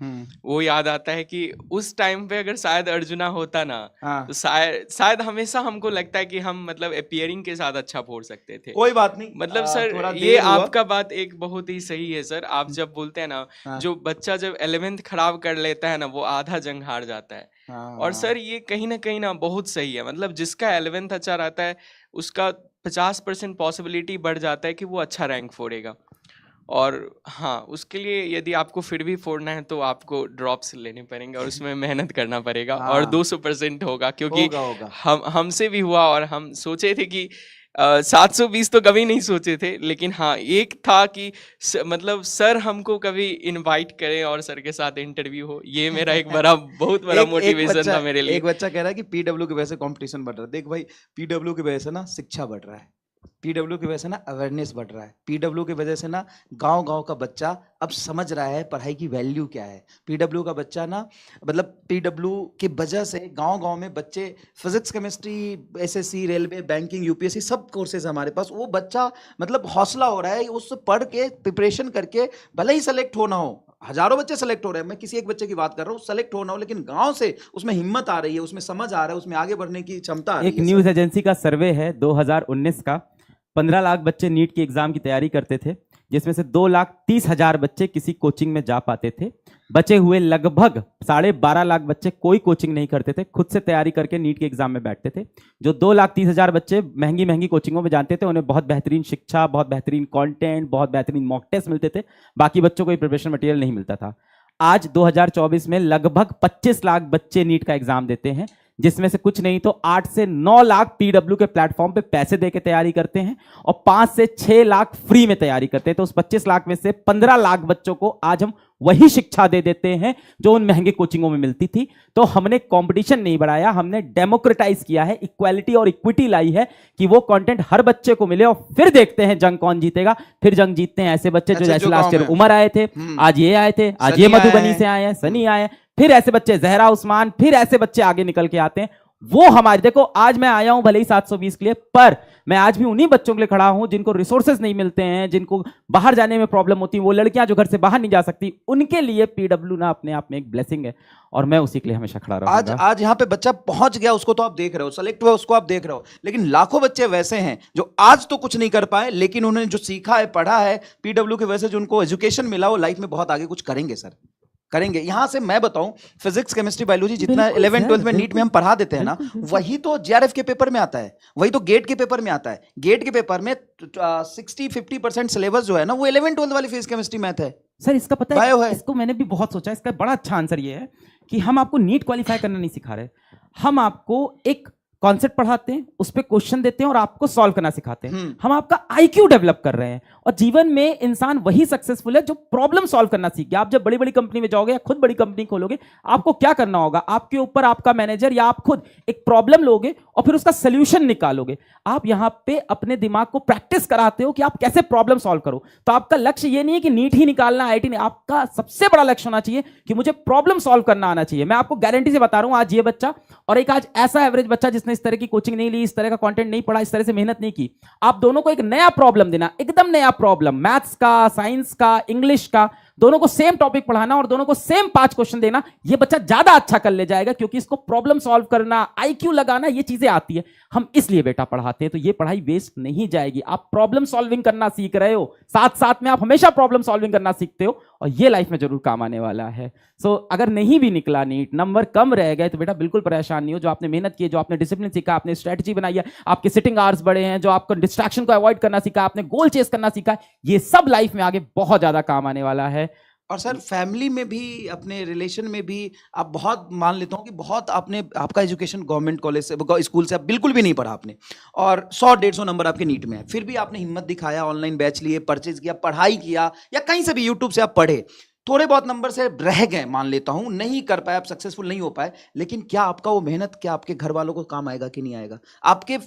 वो याद आता है कि उस टाइम पे अगर शायद अर्जुना होता ना, हाँ। तो शायद हमेशा हमको लगता है कि हम मतलब अपीयरिंग के साथ अच्छा फोड़ सकते थे। कोई बात नहीं, मतलब थोड़ा सर ये देर हुआ। आपका बात एक बहुत ही सही है सर। आप जब बोलते हैं ना, हाँ। जो बच्चा जब 11th खराब कर लेता है ना, वो आधा जंग हार जाता है। हाँ, और सर ये कहीं ना बहुत सही है। मतलब जिसका 11th अच्छा रहता है, उसका 50% पॉसिबिलिटी बढ़ जाता है कि वो अच्छा रैंक फोड़ेगा। और हाँ, उसके लिए यदि आपको फिर भी फोड़ना है तो आपको ड्रॉप्स लेने पड़ेंगे और उसमें मेहनत करना पड़ेगा। और हाँ। 200% होगा, क्योंकि होगा। हमसे भी हुआ और हम सोचे थे कि 720 तो कभी नहीं सोचे थे, लेकिन हाँ एक था कि मतलब सर हमको कभी इनवाइट करें और सर के साथ इंटरव्यू हो। ये मेरा एक बहुत बड़ा मोटिवेशन था मेरे लिए। एक बच्चा कह रहा है कि पीडब्ल्यू की वजह से कंपटीशन बढ़ रहा है। देख भाई, पीडब्ल्यू की वजह से ना शिक्षा बढ़ रहा है, पीडब्ल्यू की वजह से ना अवेयरनेस बढ़ रहा है, पीडब्ल्यू की वजह से ना गांव-गांव का बच्चा अब समझ रहा है पढ़ाई की वैल्यू क्या है। पीडब्ल्यू का बच्चा ना, मतलब पीडब्ल्यू की वजह से गांव-गांव में बच्चे physics, chemistry, SSC, railway, banking, UPSC सब कोर्सेज हमारे पास। वो बच्चा मतलब हौसला हो रहा है उससे पढ़ के प्रिपरेशन करके, भले ही सेलेक्ट होना हो, हजारों बच्चे सेलेक्ट हो रहे हैं, मैं किसी एक बच्चे की बात कर रहा हूँ, सेलेक्ट होना हो, लेकिन गांव से उसमें हिम्मत आ रही है, उसमें समझ आ रहा है, उसमें आगे बढ़ने की क्षमता आ रही एक है। न्यूज एजेंसी का सर्वे है 2019 का, 15 लाख बच्चे नीट की एग्जाम की तैयारी करते थे, जिसमें से 2,30,000 बच्चे किसी कोचिंग में जा पाते थे। बचे हुए लगभग 12.5 लाख बच्चे कोई कोचिंग नहीं करते थे, खुद से तैयारी करके नीट के एग्जाम में बैठते थे। जो 2,30,000 बच्चे महंगी महंगी कोचिंगों में जानते थे, उन्हें बहुत बेहतरीन शिक्षा, बहुत बेहतरीन कंटेंट, बहुत बेहतरीन मॉक टेस्ट मिलते थे, बाकी बच्चों को प्रिपरेशन मटेरियल नहीं मिलता था। आज 2024 में लगभग 25 लाख बच्चे नीट का एग्जाम देते हैं, जिसमें से कुछ नहीं तो 8 से 9 लाख पीडब्ल्यू के प्लेटफॉर्म पे पैसे देके तैयारी करते हैं और 5 से 6 लाख फ्री में तैयारी करते हैं। तो उस 25 लाख में से 15 लाख बच्चों को आज हम वही शिक्षा दे देते हैं जो उन महंगे कोचिंगों में मिलती थी। तो हमने कंपटीशन नहीं बढ़ाया, हमने डेमोक्रेटाइज किया है, इक्वालिटी और इक्विटी लाई है कि वो कंटेंट हर बच्चे को मिले। और फिर देखते हैं जंग कौन जीतेगा। फिर जंग जीतते हैं ऐसे बच्चे जो जैसे लास्ट ईयर उमर आए थे, आज ये आए थे, आज ये मधुबनी से आए हैं, सनी आए, फिर ऐसे बच्चे जहरा उस्मान, फिर ऐसे बच्चे आगे निकल के आते हैं। वो हमारे, देखो आज मैं आया हूं भले ही 720 के लिए, पर मैं आज भी उन्हीं बच्चों के लिए खड़ा हूं जिनको रिसोर्सेज नहीं मिलते हैं, जिनको बाहर जाने में प्रॉब्लम होती है, वो लड़कियां जो घर से बाहर नहीं जा सकती, उनके लिए पीडब्ल्यू ना अपने आप में एक ब्लेसिंग है और मैं उसी के लिए हमेशा खड़ा रहूंगा। आज यहाँ पे बच्चा पहुंच गया, उसको तो आप देख रहे हो, सेलेक्ट हुआ उसको आप देख रहे हो, लेकिन लाखों बच्चे वैसे हैं जो आज तो कुछ नहीं कर पाए, लेकिन उन्होंने जो सीखा है, पढ़ा है पीडब्ल्यू की वजह से, जो उनको एजुकेशन मिला, वो लाइफ में बहुत आगे कुछ करेंगे सर, करेंगे। यहां से मैं बताऊं, फिजिक्स, केमिस्ट्री, बायोलॉजी जितना 11 12 में नीट में हम पढ़ा देते हैं ना, वही तो जेआरएफ के पेपर में आता है, वही तो गेट के पेपर में आता है। गेट के पेपर में 60-50% सिलेबस जो है ना, वो 11 12 वाली फिजिक्स, केमिस्ट्री, मैथ है सर। इसका पता है, इसको मैंने भी बहुत सोचा, इसका बड़ा अच्छा आंसर ये है कि हम आपको नीट क्वालिफाई करना नहीं सिखा रहे, हम आपको एक कॉन्सेप्ट पढ़ाते हैं, उस पर क्वेश्चन देते हैं और आपको सॉल्व करना सिखाते हैं। हम आपका आईक्यू डेवलप कर रहे हैं। और जीवन में इंसान वही सक्सेसफुल है जो प्रॉब्लम सॉल्व करना सीख गया। आप जब बड़ी बड़ी कंपनी में जाओगे या खुद बड़ी कंपनी खोलोगे, आपको क्या करना होगा, आपके ऊपर आपका मैनेजर या आप खुद एक प्रॉब्लम लोगे और फिर उसका सोल्यूशन निकालोगे। आप यहां पे अपने दिमाग को प्रैक्टिस कराते हो कि आप कैसे प्रॉब्लम सॉल्व करो। तो आपका लक्ष्य ये नहीं है कि नीट ही निकालना, आईआईटी नहीं, आपका सबसे बड़ा लक्ष्य होना चाहिए कि मुझे प्रॉब्लम सॉल्व करना आना चाहिए। मैं आपको गारंटी से बता रहा हूं, आज ये बच्चा और एक आज ऐसा एवरेज बच्चा जिसने इस तरह की कोचिंग नहीं ली, इस तरह का कंटेंट नहीं पढ़ा, इस तरह से मेहनत नहीं की, आप दोनों को एक नया प्रॉब्लम देना, एकदम नया प्रॉब्लम, मैथ्स का, साइंस का, इंग्लिश का, दोनों को सेम टॉपिक पढ़ाना और दोनों को सेम 5 क्वेश्चन देना, ये बच्चा ज्यादा अच्छा कर ले जाएगा, क्योंकि इसको प्रॉब्लम सॉल्व करना, आईक्यू लगाना, ये चीजें आती है। हम इसलिए बेटा पढ़ाते हैं, तो ये पढ़ाई वेस्ट नहीं जाएगी। आप प्रॉब्लम सॉल्विंग करना सीख रहे हो, साथ साथ में आप हमेशा प्रॉब्लम सॉल्विंग करना सीखते हो, और ये लाइफ में जरूर काम आने वाला है। सो अगर नहीं भी निकला नीट, नंबर कम रह गए, तो बेटा बिल्कुल परेशान नहीं हो। जो आपने मेहनत की है, जो आपने डिसिप्लिन सीखा, आपने स्ट्रेटजी बनाई है, आपके सिटिंग आवर्स बढ़े हैं, जो आपको डिस्ट्रैक्शन को अवॉइड करना सीखा, आपने गोल चेस करना सीखा, ये सब लाइफ में आगे बहुत ज्यादा काम आने वाला है। और सर फैमिली में भी, अपने रिलेशन में भी आप बहुत, मान लेता हूँ कि बहुत आपने, आपका एजुकेशन गवर्नमेंट कॉलेज से, स्कूल से आप बिल्कुल भी नहीं पढ़ा आपने, और 100-150 नंबर आपके नीट में है, फिर भी आपने हिम्मत दिखाया, ऑनलाइन बैच लिए, परचेज किया, पढ़ाई किया, या कहीं से भी यूट्यूब से आप पढ़े। थोड़े बहुत नंबर से रह गए, मान लेता हूं, नहीं कर पाए, आप सक्सेसफुल नहीं हो पाए, लेकिन क्या आपका वो मेहनत क्या आपके घर वालों को काम आएगा कि नहीं आएगा, आपके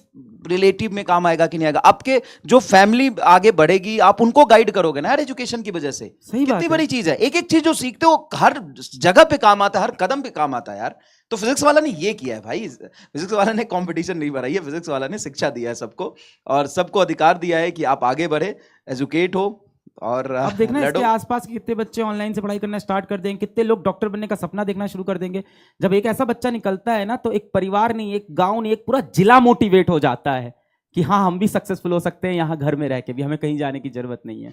रिलेटिव में काम आएगा कि नहीं आएगा, आपके जो फैमिली आगे बढ़ेगी आप उनको गाइड करोगे ना यार एजुकेशन की वजह से। सही बात कितनी है। बड़ी चीज है, एक एक चीज जो सीखते हो हर जगह पे काम आता है, हर कदम पे काम आता है यार। तो फिजिक्स वाला ने ये किया है भाई, फिजिक्स वाला ने कंपटीशन नहीं बढ़ाई है, फिजिक्स वाला ने शिक्षा दिया है सबको, और सबको अधिकार दिया है कि आप आगे बढ़े, एजुकेट हो और अब देखना लड़ो। इसके आसपास के कितने बच्चे ऑनलाइन से पढ़ाई करना स्टार्ट कर देंगे, कितने लोग डॉक्टर बनने का सपना देखना शुरू कर देंगे। जब एक ऐसा बच्चा निकलता है ना, तो एक परिवार नहीं, एक गांव नहीं, एक पूरा जिला मोटिवेट हो जाता है कि हाँ हम भी सक्सेसफुल हो सकते हैं यहाँ घर में रह के भी, हमें कहीं जाने की जरूरत नहीं है।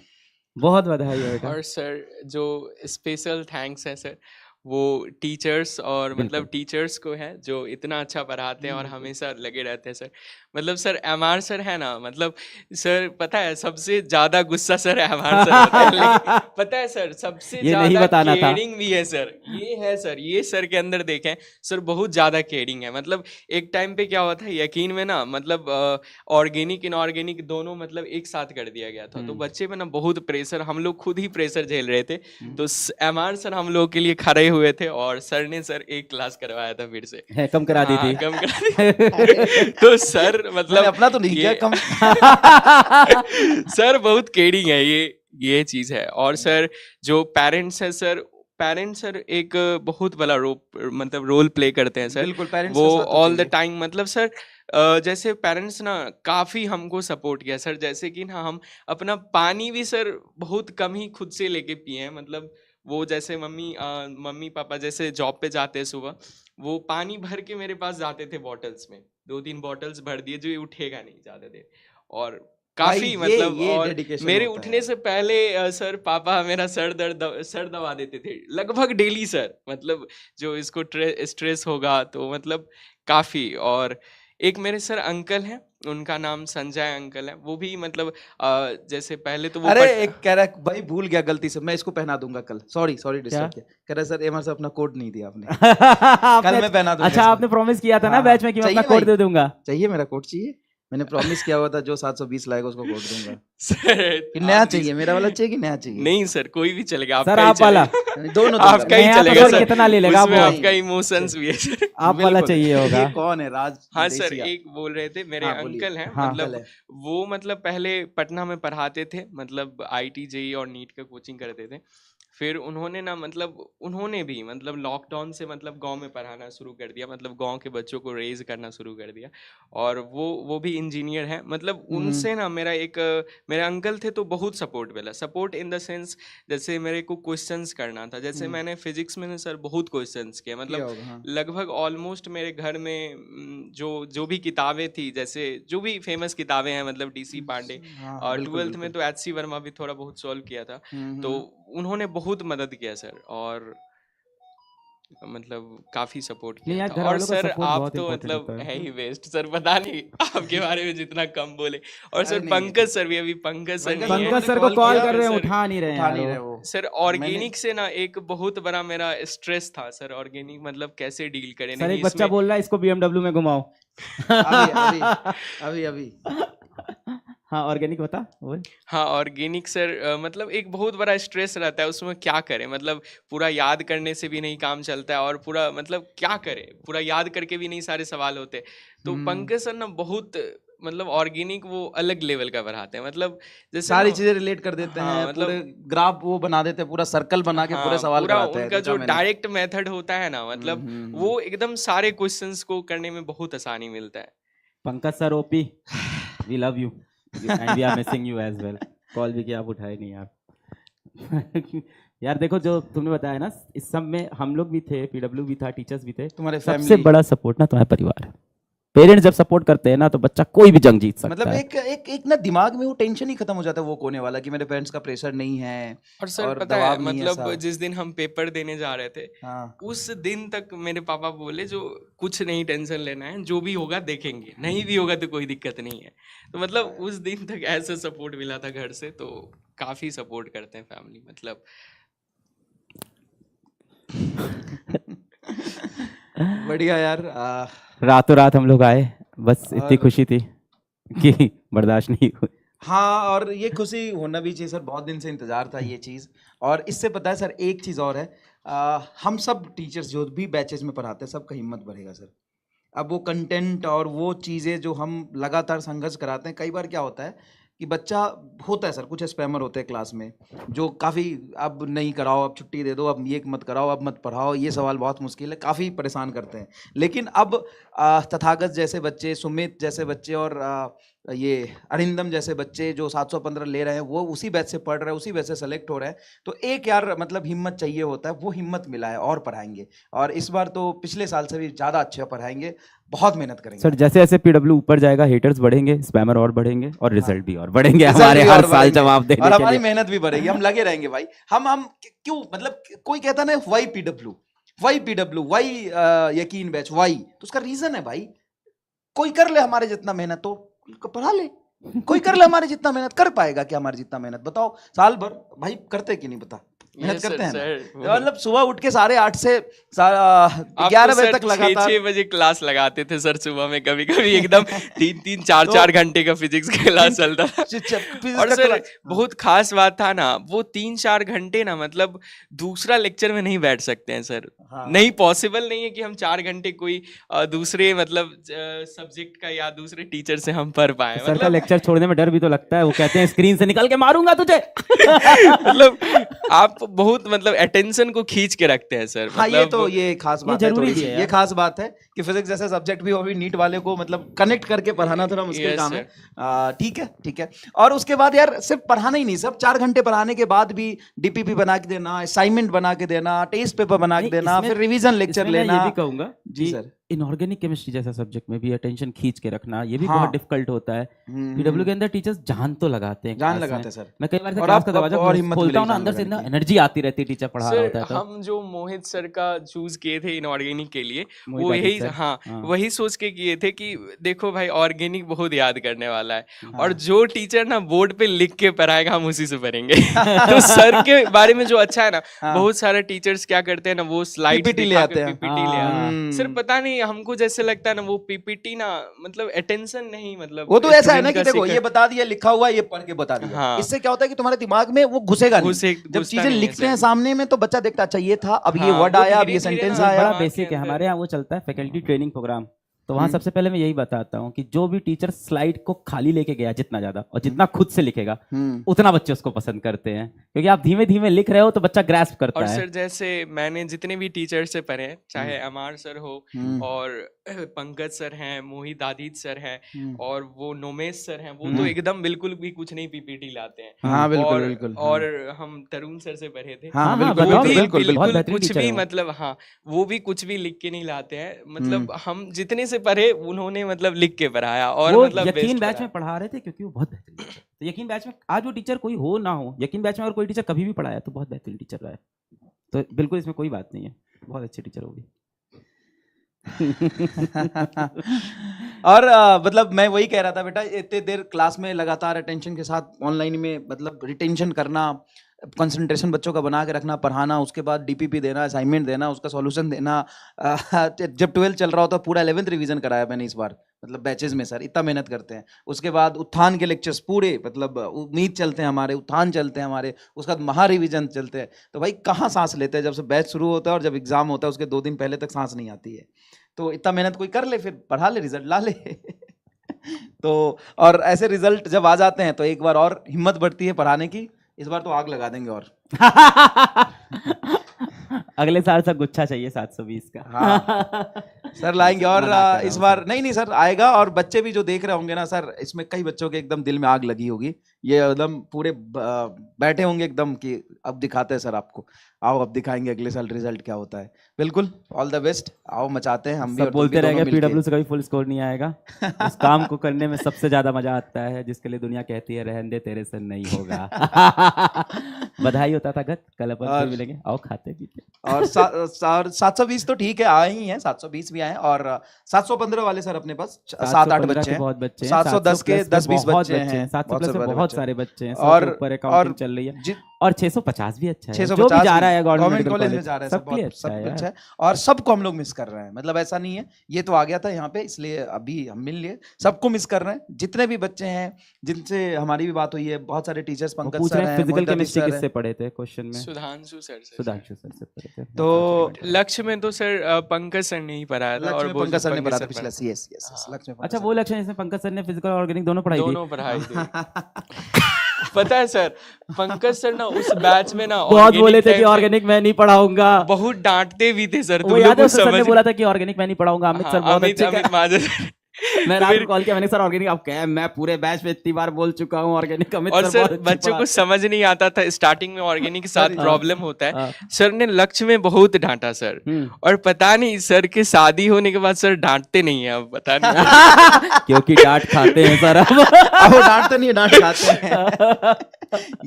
बहुत बधाई है बेटा। और सर जो स्पेशल थैंक्स है सर वो टीचर्स और मतलब टीचर्स को है जो इतना अच्छा पढ़ाते हैं और हमेशा लगे रहते हैं सर। मतलब सर एमआर सर है ना, मतलब सर पता है सबसे ज्यादा गुस्सा सर एमआर सर होता है, लेकिन पता है सर सबसे ये नहीं ज्यादा बताना था। केयरिंग भी है सर। ये है सर, ये सर के अंदर देखें सर बहुत ज्यादा केयरिंग है। मतलब एक टाइम पे क्या हुआ था यकीन में ना, मतलब ऑर्गेनिक इनऑर्गेनिक दोनों मतलब एक साथ कर दिया गया था, तो बच्चे पे ना बहुत प्रेशर, हम लोग खुद ही प्रेशर झेल रहे थे। तो एमआर सर हम लोग के लिए खड़े हुए थे और सर ने सर एक क्लास करवाया था फिर से। है, कम करा दी हाँ, थी। कम करा दी। तो सर मतलब मैंने अपना तो नहीं किया ये- कम। सर बहुत केयरिंग है, ये चीज है। और सर जो पेरेंट्स है सर, पेरेंट्स सर एक बहुत बड़ा मतलब रोल प्ले करते हैं सर। बिल्कुल, पेरेंट्स वो के साथ तो ऑल द चाहिए। टाइम मतलब सर जैसे पेरेंट्स ना काफ़ी हमको सपोर्ट किया सर। जैसे कि ना हम अपना पानी भी सर बहुत कम ही खुद से लेके पिए हैं। मतलब वो जैसे मम्मी पापा जैसे जॉब पे जाते हैं सुबह, वो पानी भर के मेरे पास जाते थे बॉटल्स में, 2-3 बॉटल्स भर दिए जो ये उठेगा नहीं ज़्यादा देर। और भाई काफ़ी ये मतलब और डेडिकेशन मेरे होता उठने है। से पहले सर पापा मेरा सर दबा देते थे लगभग डेली सर। मतलब जो इसको स्ट्रेस होगा तो मतलब काफ़ी। और एक मेरे सर अंकल हैं, उनका नाम संजय अंकल है, वो भी मतलब जैसे पहले तो वो अरे एक कह रहा है भाई भूल गया गलती से, मैं इसको पहना दूंगा कल, सॉरी डिस्टर्ब किया। कह रहा है सर एमआर से अपना कोड नहीं दिया आपने। कल मैं पहना दूंगा अच्छा इसको। आपने प्रॉमिस किया था ना हाँ, बैच में कि मैं अपना चाहिए कोड भाई? दे दूंगा। चाहिए मेरा कोड चाहिए, मैंने प्रॉमिस किया हुआ था जो 720 लाएगा उसको कोड दूंगा। सर कि नया आप चाहिए, मेरा वाला चाहिए कि नया चाहिए? नहीं सर कोई भी चलेगा, सर आपका ही आप वाला। चलेगा। दोनों दूंगा आपका ही नया तो चलेगा सर सर, कितना ले लेगा उसमें वो? आपका इमोशंस भी है सर। आप वाला बिल्कुल। चाहिए होगा। ये कौन है राज हाँ सर, देसिया? एक बोल रहे थे मेरे हाँ, बोलिए। अंकल हैं, हाँ। मतलब अंकल है। वो मतलब पहले पटना में पढ़ाते थे, मतलब आईटी जेई और नीट का कोचिंग करते थे। फिर उन्होंने ना मतलब उन्होंने भी मतलब लॉकडाउन से मतलब गांव में पढ़ाना शुरू कर दिया, मतलब गांव के बच्चों को रेज करना शुरू कर दिया। और वो भी इंजीनियर है। मतलब उनसे ना मेरे अंकल थे तो बहुत सपोर्ट मिला। सपोर्ट इन द सेंस जैसे मेरे को क्वेश्चंस करना था, जैसे मैंने फिजिक्स में ना सर बहुत क्वेश्चंस किए, किया मतलब होगा, हाँ। लगभग ऑलमोस्ट मेरे घर में जो भी किताबें थी, जैसे जो भी फेमस किताबें हैं, मतलब डीसी पांडे, हाँ, और बिल्कुल, 12th में बिल्कुल। तो एचसी वर्मा भी थोड़ा बहुत सॉल्व किया था। तो उन्होंने बहुत मदद किया सर, और मतलब काफी सपोर्ट नहीं किया यार, था। घर और वालों का सर support आप बहुत तो important मतलब होता है। है ही बेस्ट सर, पता नहीं आपके बारे में जितना कम बोले। और सर अरे नहीं, पंकज सर भी, अभी पंकज सर नहीं है। पंकज सर को कॉल कॉल किया, कर रहे हैं, सर उठा नहीं रहे उठा यार नहीं वो। रहे वो। सर ऑर्गेनिक से ना एक बहुत बड़ा मेरा स्ट्रेस था सर। ऑर्गेनिक मतलब कैसे डील करें, सर नहीं एक बच्चा इसमें बोल रहा है इसको BMW में घुमाओ। अभी हाँ ऑर्गेनिक बता बोल। हाँ ऑर्गेनिक सर मतलब एक बहुत बड़ा स्ट्रेस रहता है उसमें, क्या करें, मतलब पूरा याद करने से भी नहीं काम चलता है, और पूरा मतलब क्या करें, पूरा याद करके भी नहीं सारे सवाल होते। तो पंकज सर ना बहुत मतलब ऑर्गेनिक वो अलग लेवल का पढ़ाते हैं। मतलब जैसे सारी ना- चीजें रिलेट कर देते हाँ, हैं, मतलब पूरे ग्राफ वो बना देते हैं, पूरा सर्कल बना के पूरे हाँ, सवाल पूरा कराते हैं। उनका देखा जो मैंने। डायरेक्ट मेथड होता है ना, मतलब वो एकदम सारे क्वेश्चंस को करने में बहुत आसानी मिलता है। Pankaj sir OP, we love you and we are missing you as well. Call भी किया आप उठाए नहीं यार। यार देखो जो तुमने बताया ना, इस सब में हम लोग भी थे, पीडब्ल्यू भी था, टीचर्स भी थे। तुम्हारे सबसे फैमिली बड़ा सपोर्ट ना तुम्हारा परिवार है। पेरेंट्स जब सपोर्ट करते हैं ना तो बच्चा कोई भी जंग जीत सकता मतलब है। एक ना दिमाग में वो टेंशन ही खत्म हो जाता है वो कोने वाला, कि मेरे पेरेंट्स का प्रेशर नहीं है और सर और पता है दबाव नहीं है मतलब ऐसा। जिस दिन हम पेपर देने जा रहे थे, हाँ। उस दिन तक मेरे पापा बोले जो कुछ नहीं टेंशन लेना है, जो भी होगा देखेंगे, नहीं भी होगा तो कोई दिक्कत नहीं है। तो मतलब उस दिन तक ऐसा सपोर्ट मिला था घर से, तो काफी सपोर्ट करते हैं फैमिली मतलब। बढ़िया यार। रातों रात हम लोग आए, बस इतनी और- खुशी थी कि बर्दाश्त नहीं हुई। हाँ, और ये खुशी होना भी चाहिए सर, बहुत दिन से इंतजार था ये चीज़। और इससे पता है सर एक चीज़ और है, हम सब टीचर्स जो भी बैचेज में पढ़ाते हैं सबका हिम्मत बढ़ेगा सर। अब वो कंटेंट और वो चीज़ें जो हम लगातार संघर्ष कराते हैं, कई बार क्या होता है कि बच्चा होता है सर, कुछ स्पैमर होते हैं क्लास में जो काफ़ी अब नहीं कराओ, अब छुट्टी दे दो, अब ये मत कराओ, अब मत पढ़ाओ, ये सवाल बहुत मुश्किल है, काफ़ी परेशान करते हैं। लेकिन अब तथागत जैसे बच्चे, सुमित जैसे बच्चे और ये अरिंदम जैसे बच्चे जो 715 ले रहे हैं, वो उसी बैच से पढ़ रहे हैं, उसी बैच से सेलेक्ट हो रहे हैं। तो एक यार मतलब हिम्मत चाहिए होता है, वो हिम्मत मिला है और पढ़ाएंगे। और इस बार तो पिछले साल से भी ज़्यादा अच्छा पढ़ाएंगे, बहुत मेहनत करेंगे। सर जैसे जैसे पीडब्ल्यू ऊपर जाएगा हेटर्स बढ़ेंगे, स्पैमर और बढ़ेंगे और रिजल्ट भी और बढ़ेंगे रिजल्ट हमारे भी हर और साल बढ़ेंगे, जवाब देने और के हमारी लिए। मेहनत भी बढ़ेगी, हम लगे रहेंगे भाई। हम क्यों, मतलब कोई कहता ना वाई पीडब्ल्यू वाई यकीन बैच वाई, तो उसका रीजन है भाई, कोई कर ले हमारे जितना मेहनत तो पढ़ा ले, कोई कर ले हमारे जितना मेहनत, कर पाएगा क्या हमारे जितना मेहनत, बताओ साल भर भाई करते कि नहीं, बता मेहनत Yes, करते हैं sir, ना? sir. मतलब सुबह उठ के 8:30 से आप 11 तो बजे सर तक लगातार 6 बजे क्लास लगाते थे सर सुबह में, कभी कभी एकदम 3-3 4-4 घंटे का फिजिक्स का क्लास चलता था। और का सर क्लास। बहुत खास बात था ना, वो 3-4 घंटे ना मतलब दूसरा लेक्चर में नहीं बैठ सकते हैं सर। हाँ। नहीं, पॉसिबल नहीं है कि हम 4 घंटे कोई दूसरे मतलब सब्जेक्ट का या दूसरे टीचर से हम पढ़ पाए। सर का मतलब लेक्चर छोड़ने में डर भी तो लगता है, वो कहते हैं स्क्रीन से निकल के मारूंगा तुझे। मतलब आप बहुत मतलब अटेंशन को खींच के रखते हैं सर। हाँ, ये मतलब तो ये खास बात है, जरूरी थोड़ी भी सी है ये यार। खास बात है कि फिजिक्स जैसे सब्जेक्ट भी अभी नीट वाले को मतलब कनेक्ट करके पढ़ाना थोड़ा मुश्किल Yes, काम है। ठीक है। और उसके बाद यार सिर्फ पढ़ाना ही नहीं, सब 4 घंटे पढ़ाने के बाद भी डीपीपी बना के देना, असाइनमेंट बना के देना, टेस्ट पेपर बना के नहीं, देना, इसमें- फिर रिवीजन लेक्चर इसमें मैं लेना। ये भी कहूंगा जी कि सर। इनऑर्गेनिक केमिस्ट्री जैसा सब्जेक्ट में भी अटेंशन खींच के रखना ये भी हाँ। बहुत डिफिकल्ट होता है। पीडब्ल्यू के अंदर टीचर्स जान तो लगाते हैं, जान class लगाते में। हैं सर। मैं कई बार से और क्लास आप का दरवाजा और हिम्मत खोलता हूँ ना, मिलेगी अंदर से जान ना लगाने की। एनर्जी आती रहती है टीचर पढ़ा रहा होता सर है तो। हम जो मोहित सर का चूज किए थे इनऑर्गेनिक के लिए, मोहित वो आदित्य यही सर। हाँ हाँ। वही सोच के किए थे कि देखो भाई ऑर्गेनिक बहुत याद करने वाला है, हाँ। और जो टीचर ना बोर्ड पे लिख के पढ़ाएगा हम उसी से पढ़ेंगे। तो सर के बारे में जो अच्छा है ना, हाँ। बहुत सारे टीचर्स क्या करते हैं ना, वो स्लाइड्स PPT ले दिखा आते के हैं। पीपीटी ले आते हैं। हम्म। सर पता नहीं हमको जैसे लगता है ना वो पीपीटी ना मतलब अटेंशन नहीं, मतलब वो तो ऐसा है ना student कि का देखो ये बता दिया, लिखा हुआ है, ये पढ़ के बता दिया। हाँ। इससे क्या होता है कि तुम्हारे दिमाग में वो घुसेगा नहीं। जब घुसता चीजें नहीं है लिखते हैं सर। सामने में तो बच्चा देखता अच्छा ये था, अब ये हाँ, वर्ड वो आया, अब ये धीरे-धीरे सेंटेंस ना आया। बड़ा दिमाग के बेसिक है, अंदर। हमारे यहाँ वो चलता है फैकल्टी ट्रेनिंग प्रोग्राम। तो वहाँ हम्म। सबसे पहले मैं यही बताता हूँ कि जो भी टीचर स्लाइड को खाली लेके गया जितना ज्यादा और जितना खुद से लिखेगा उतना बच्चे उसको पसंद करते हैं, क्योंकि आप धीमे धीमे लिख रहे हो तो बच्चा ग्रास्प करता और है। सर जैसे मैंने जितने भी टीचर से पढ़े हैं, चाहे अमार सर हो और पंकज सर हैं, मोहित आदित्य सर हैं और वो नोमेश सर हैं, वो तो एकदम बिल्कुल भी कुछ नहीं पीपीटी लाते हैं। हाँ, बिल्कुल, और बिल्कुल, और हम तरुण सर से पढ़े थे, हाँ, हाँ, बिल्कुल, बताओ, वो भी बिल्कुल, बहुत बिल्कुल बेहतरीन कुछ टीचर भी है वो। मतलब हाँ वो भी कुछ भी लिख के नहीं लाते हैं। मतलब हम जितने से पढ़े उन्होंने मतलब लिख के पढ़ाया और वो मतलब यकीन बेस्ट बैच पढ़ाया। में पढ़ा रहे थे क्योंकि वो बहुत बेहतरीन टीचर थे। तो यकीन बैच में आज वो टीचर कोई हो ना हो, यकीन बैच में अगर कोई टीचर कभी भी पढ़ाया तो बहुत बेहतरीन टीचर रहा है। तो बिल्कुल इसमें कोई बात नहीं है, बहुत अच्छे टीचर होगी। और मतलब मैं वही कह रहा था बेटा, इतने देर क्लास में लगातार अटेंशन के साथ ऑनलाइन में मतलब रिटेंशन करना, कंसंट्रेशन बच्चों का बना के रखना, पढ़ाना, उसके बाद डीपीपी देना, असाइनमेंट देना, उसका सॉल्यूशन देना। जब 12 चल रहा होता पूरा 11th रिवीजन कराया मैंने इस बार, मतलब बैचेज में सर इतना मेहनत करते हैं। उसके बाद उत्थान के लेक्चर्स पूरे, मतलब उम्मीद चलते हैं हमारे, उत्थान चलते हैं हमारे, उसके बाद महा रिवीजन चलते हैं। तो भाई कहाँ सांस लेते हैं, जब से बैच शुरू होता है और जब एग्जाम होता है उसके 2 दिन पहले तक सांस नहीं आती है। तो इतना मेहनत कोई कर ले, फिर पढ़ा ले, रिजल्ट ला ले। तो और ऐसे रिजल्ट जब आ जाते हैं तो एक बार और हिम्मत बढ़ती है पढ़ाने की। इस बार तो आग लगा देंगे और अगले साल सब गुच्छा चाहिए 720 का। हाँ सर लाएंगे। और मना कर रहा इस हूँ बार सर। नहीं सर आएगा। और बच्चे भी जो देख रहे होंगे ना सर, इसमें कई बच्चों के एकदम दिल में आग लगी होगी, ये एकदम पूरे बैठे होंगे एकदम कि अब दिखाते हैं सर आपको, आओ अब दिखाएंगे अगले साल रिजल्ट क्या होता है। बिल्कुल, ऑल द बेस्ट, आओ मचाते हैं हम भी। सब और तुम भी बोलते दोनों रहेंगे मिलके। पीडब्ल्यू से कभी फुल स्कोर नहीं आएगा। उस काम को करने में सबसे ज्यादा मजा आता है जिसके लिए दुनिया कहती है रहने दे तेरे से नहीं होगा। बधाई होता था गत, कल अपन फिर मिलेंगे, आओ खाते पीते। और 720 तो ठीक है, आए ही हैं, 720 भी आए हैं। और 715 वाले सर अपने पास 7-8 715 बच्चे के हैं, बहुत बच्चे हैं, 710 के 10-20 बहुत बच्चे हैं, 700 बहुत प्लस से में बड़े बहुत बच्चे सारे बच्चे हैं, 100 और के ऊपर अकाउंटिंग और चल रही है। और 650 भी अच्छा है, 650 जो भी जा रहा है गवर्नमेंट मेडिकल कॉलेज में जा रहा है, सब सबके लिए बहुत अच्छा सब है कुछ यार। है और सबको हम लोग मिस कर रहे हैं, मतलब ऐसा नहीं है ये तो आ गया था यहाँ पे इसलिए अभी हम मिल लिए, सबको मिस कर रहे हैं जितने भी बच्चे हैं जिनसे हमारी भी बात हुई है, बहुत सारे टीचर्स वो पंकज पूछ सर रहे हैं हैं, फिजिकल मोहित केमिस्ट्री सर किससे हैं, पढ़े थे क्वेश्चन में? सुधांशु सर से। सुधांशु सर से पढ़े थे। तो लक्ष्य में तो सर पंकज सर ने ही पढ़ाया था, लक्ष्य और में वो पंकज सर ने पंकज पढ़ा सर था पिछले, पढ़ा- यस यस हाँ। लक्ष्य में पंकज अच्छा सर वो लक्ष्य जिसमें पंकज सर ने फिजिकल और ऑर्गेनिक दोनों पढ़ाई थी। दोनों पढ़ाई थी। पता है सर, पंकज सर ना उस बैच में ना बहुत organic बोले थे time कि पे ऑर्गेनिक मैं नहीं पढ़ाऊंगा, बहुत डांटते भी थे सर, वो तुम याद लोग है कुछ सर ने समझ बोला था कि ऑर्गेनिक मैं नहीं पढ़ाऊंगा, अमित हाँ, सर बहुत अमित अच्छे अमित महाजन सर। मैं तो रात फिर- को कॉल किया, मैंने सर ऑर्गेनिक आप क्या, मैं पूरे बैच में इतनी बार बोल चुका हूँ ऑर्गेनिक, अमित और सर सर बहुत अच्छे बच्चों को पढ़ाते समझ नहीं आता था स्टार्टिंग में, ऑर्गेनिक के साथ सर, प्रॉब्लम होता है। हाँ। सर ने लक्ष्य में बहुत डांटा सर, और पता नहीं सर के शादी होने के बाद सर डांटते नहीं है, अब पता नहीं। क्योंकि डांट खाते हैं सर अब। अब वो डांटते नहीं डांट खाते हैं।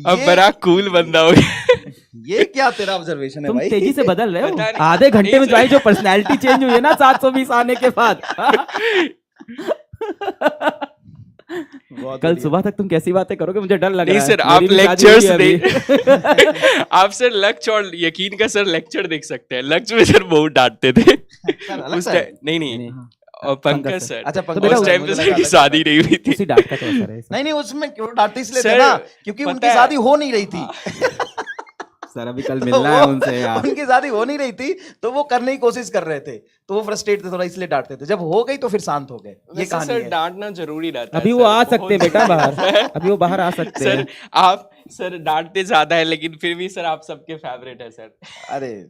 अब ये- बड़ा कूल बंदा हो गया। ये क्या तेरा ऑब्जर्वेशन है तुम भाई? तेजी से बदल रहे पता हो, नहीं। आधे घंटे में नहीं जो आई जो पर्सनैलिटी चेंज हुई है ना 720 आने के बाद। बहुत कल बढ़िया। सुबह तक तुम कैसी बातें करोगे, मुझे डर लग नहीं रहा है। सर, आप मेरी भी शादी लेक्चर्स हुई है अभी। आप सर लक्ष्य और यकीन का सर लेक्चर देख सकते हैं। लक्ष्य में सर बहुत डांटते थे सर, अलग उस सर है? टाइम। नहीं नहीं, नहीं, और पंकज सर। अच्छा तो पंकज बेटा उस सर, टाइम पे मुझे सर लगा की अलग शादी सर। नहीं हुई थी। उसी डांट का तो असर है सर। नहीं उसमें क्यों डांटते इसलिए थे सर, ना क्योंकि पता उनकी है- शादी हो नहीं रही थी। सर अभी कल तो मिलना है वो- उनसे यार। उनकी शादी हो नहीं रही थी तो वो करने की कोशिश कर रहे थे, तो वो फ्रस्ट्रेट थे थोड़ा इसलिए डांटते थे, जब हो गई तो फिर शांत हो गए, ये वैसे कहानी सर है। डांटना जरूरी रहता है अभी वो सर, आ बहुत सकते हैं बेटा जरूरी बाहर, रहता है। अभी वो बाहर आ सकते सर हैं। आप सर डांटते ज्यादा है, लेकिन फिर भी सर आप सबके फेवरेट है सर। अरे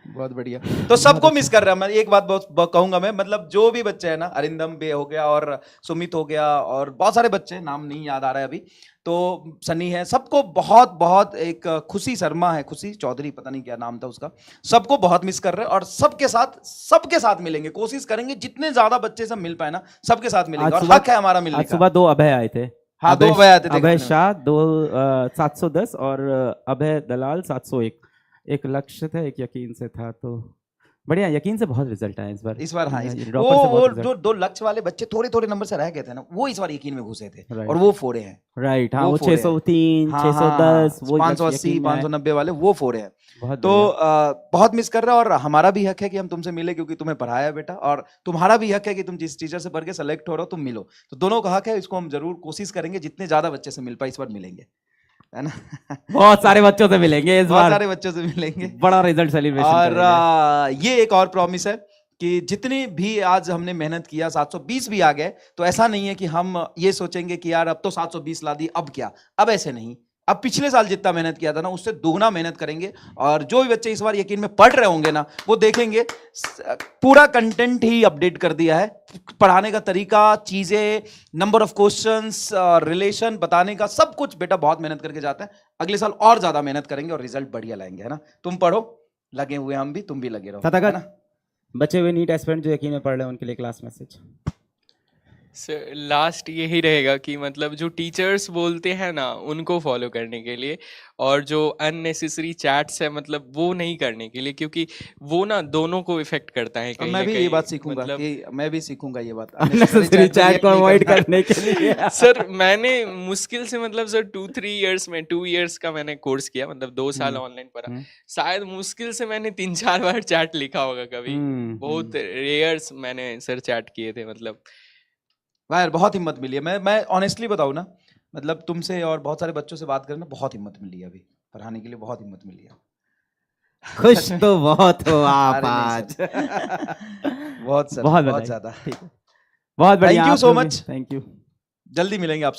बहुत बढ़िया। तो सबको मिस कर रहा है। मैं एक बात बहुत कहूंगा मैं, मतलब जो भी बच्चे हैं ना, अरिंदम बे हो गया और सुमित हो गया और बहुत सारे बच्चे, नाम नहीं याद आ रहा है अभी, तो सनी है, सबको बहुत बहुत, एक खुशी शर्मा है, खुशी चौधरी पता नहीं क्या नाम था उसका, सबको बहुत मिस कर रहे हैं और सबके साथ मिलेंगे, कोशिश करेंगे जितने ज्यादा बच्चे सब मिल पाए ना सबके साथ मिलेंगे, आज और सुबह- हक है हमारा मिलने आज का। सुबह 2 अभय आए थे। हाँ, 2 अभय आए थे, देखा अभय मैंने। शाह 2 710 और अभय दलाल 701। एक लक्ष्य था, एक यकीन से था, तो बढ़िया, यकीन से बहुत रिजल्ट आए इस बार हाँ ड्रॉपर से वो बहुत result- जो 2 लक्ष्य वाले बच्चे थोड़े थोड़े नंबर से रह गए थे ना, वो इस बार यकीन में घुसे थे Right. और वो फोड़े हैं। राइट, हाँ वो फोड़े हैं। 603 हाँ, 610 वो 580 यकीन में आए। 590 वाले वो फोड़े हैं। बहुत तो बढ़िया। बहुत मिस कर रहा है और हमारा भी हक है कि हम तुमसे मिले, क्योंकि तुम्हें पढ़ाया बेटा, और तुम्हारा भी हक है कि तुम जिस टीचर से पढ़ के सेलेक्ट हो रहे हो तुम मिलो, तो दोनों का हक है, इसको हम जरूर कोशिश करेंगे जितने ज्यादा बच्चे से मिल पाए इस बार मिलेंगे, है ना? बहुत सारे बच्चों से मिलेंगे इस बहुत बार, सारे बच्चों से मिलेंगे बड़ा रिजल्ट सेलिब्रेशन और ये एक और प्रॉमिस है कि जितनी भी आज हमने मेहनत किया 720 भी आ गए, तो ऐसा नहीं है कि हम ये सोचेंगे कि यार अब तो 720 ला दी अब क्या, अब ऐसे नहीं, अब पिछले साल जितना मेहनत किया था ना उससे दोगुना मेहनत करेंगे, और जो भी बच्चे इस बार यकीन में पढ़ रहे होंगे ना वो देखेंगे पूरा कंटेंट ही अपडेट कर दिया है, पढ़ाने का तरीका, चीजें, नंबर ऑफ क्वेश्चंस, रिलेशन बताने का सब कुछ बेटा बहुत मेहनत करके जाता है। अगले साल और ज्यादा मेहनत करेंगे और रिजल्ट बढ़िया लाएंगे, है ना? तुम पढ़ो, लगे हुए हम भी, तुम भी लगे रहो, तथा है ना? बचे हुए नीट एस्पिरेंट जो यकीन में पढ़ रहे हैं उनके लिए क्लास मैसेज। सर लास्ट यही रहेगा कि मतलब जो टीचर्स बोलते हैं ना उनको फॉलो करने के लिए, और जो अननेसेसरी चैट्स है मतलब वो नहीं करने के लिए, क्योंकि वो ना दोनों को इफेक्ट करता है और कहीं मैं ना भी ये कहीं, बात सीखूंगा मतलब कि मैं भी सीखूंगा ये बात, अननेसेसरी चैट को अवॉइड करने के लिए। सर मैंने मुश्किल से मतलब सर 2-3 इयर्स में 2 इयर्स का मैंने कोर्स किया, मतलब 2 साल ऑनलाइन पढ़ा, शायद मुश्किल से मैंने 3-4 बार चैट लिखा होगा कभी, बहुत रेयर्स मैंने सर चैट किए थे, मतलब यार बहुत हिम्मत मिली है। मैं ऑनेस्टली बताऊं ना, मतलब तुमसे और बहुत सारे बच्चों से बात करना बहुत हिम्मत मिली है, अभी पढ़ाने के लिए बहुत हिम्मत मिली है। खुश तो बहुत हो आप अरे नहीं आज। बहुत सर, बहुत बहुत बधाई। ज्यादा। ठीक है। बहुत बढ़िया, Thank you आप so लोग भी- much. Thank you. जल्दी मिलेंगे आपसे।